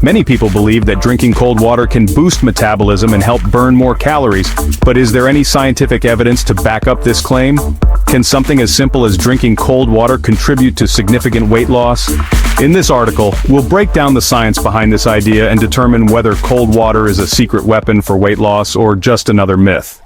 Many people believe that drinking cold water can boost metabolism and help burn more calories, but is there any scientific evidence to back up this claim? Can something as simple as drinking cold water contribute to significant weight loss? In this article, we'll break down the science behind this idea and determine whether cold water is a secret weapon for weight loss or just another myth.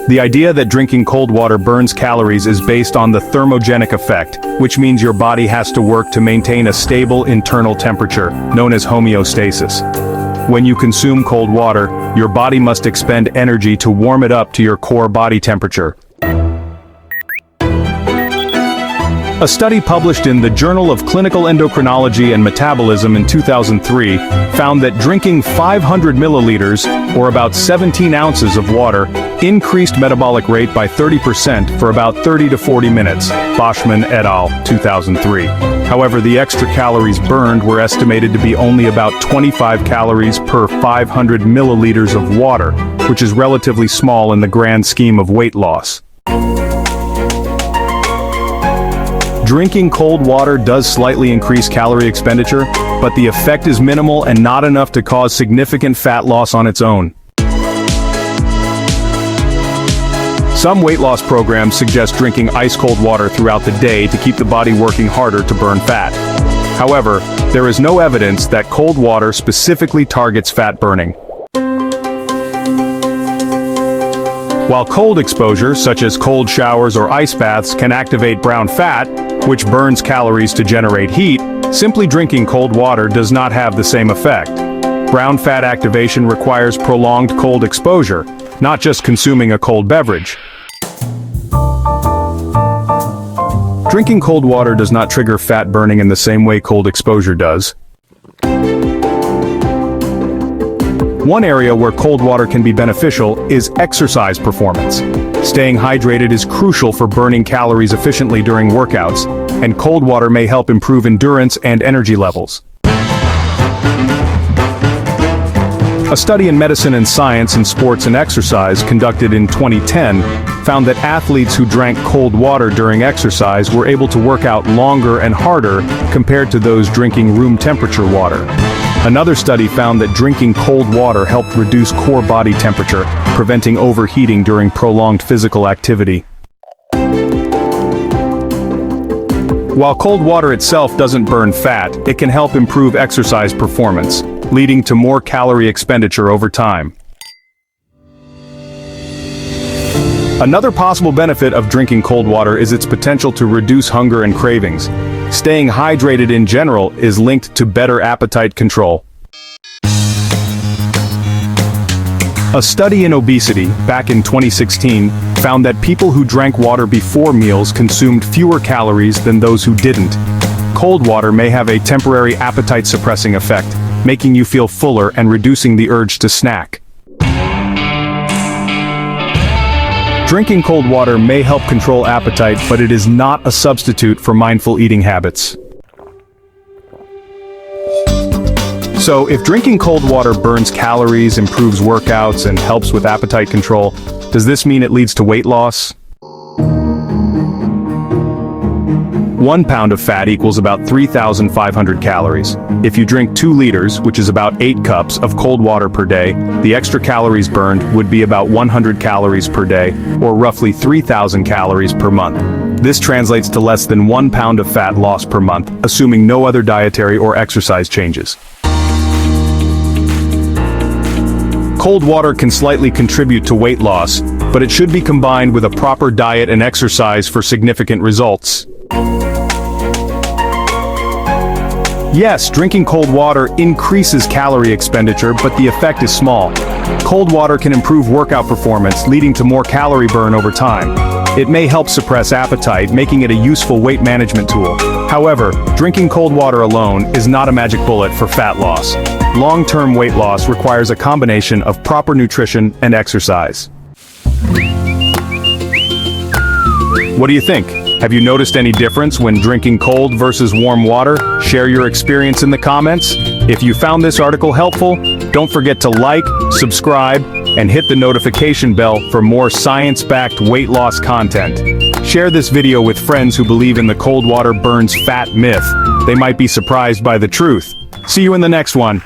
The idea that drinking cold water burns calories is based on the thermogenic effect, which means your body has to work to maintain a stable internal temperature, known as homeostasis. When you consume cold water, your body must expend energy to warm it up to your core body temperature. A study published in the Journal of Clinical Endocrinology and Metabolism in 2003 found that drinking 500 milliliters, or about 17 ounces of water, increased metabolic rate by 30% for about 30 to 40 minutes. Boschman et al., 2003. However, the extra calories burned were estimated to be only about 25 calories per 500 milliliters of water, which is relatively small in the grand scheme of weight loss. Drinking cold water does slightly increase calorie expenditure, but the effect is minimal and not enough to cause significant fat loss on its own. Some weight loss programs suggest drinking ice-cold water throughout the day to keep the body working harder to burn fat. However, there is no evidence that cold water specifically targets fat burning. While cold exposure, such as cold showers or ice baths, can activate brown fat, which burns calories to generate heat, simply drinking cold water does not have the same effect. Brown fat activation requires prolonged cold exposure, not just consuming a cold beverage. Drinking cold water does not trigger fat burning in the same way cold exposure does. One area where cold water can be beneficial is exercise performance. Staying hydrated is crucial for burning calories efficiently during workouts, and cold water may help improve endurance and energy levels. A study in Medicine and Science in Sports and Exercise conducted in 2010 found that athletes who drank cold water during exercise were able to work out longer and harder compared to those drinking room temperature water. Another study found that drinking cold water helped reduce core body temperature, preventing overheating during prolonged physical activity. While cold water itself doesn't burn fat, it can help improve exercise performance, leading to more calorie expenditure over time. Another possible benefit of drinking cold water is its potential to reduce hunger and cravings. Staying hydrated in general is linked to better appetite control. A study in obesity, back in 2016, found that people who drank water before meals consumed fewer calories than those who didn't. Cold water may have a temporary appetite-suppressing effect, making you feel fuller and reducing the urge to snack. Drinking cold water may help control appetite, but it is not a substitute for mindful eating habits. So, if drinking cold water burns calories, improves workouts, and helps with appetite control, does this mean it leads to weight loss? 1 pound of fat equals about 3,500 calories. If you drink 2 liters, which is about 8 cups, of cold water per day, the extra calories burned would be about 100 calories per day, or roughly 3,000 calories per month. This translates to less than 1 pound of fat lost per month, assuming no other dietary or exercise changes. Cold water can slightly contribute to weight loss, but it should be combined with a proper diet and exercise for significant results. Yes, drinking cold water increases calorie expenditure, but the effect is small. Cold water can improve workout performance, leading to more calorie burn over time. It may help suppress appetite, making it a useful weight management tool. However, drinking cold water alone is not a magic bullet for fat loss. Long-term weight loss requires a combination of proper nutrition and exercise. What do you think? Have you noticed any difference when drinking cold versus warm water? Share your experience in the comments. If you found this article helpful, don't forget to like, subscribe, and hit the notification bell for more science-backed weight loss content. Share this video with friends who believe in the cold water burns fat myth. They might be surprised by the truth. See you in the next one.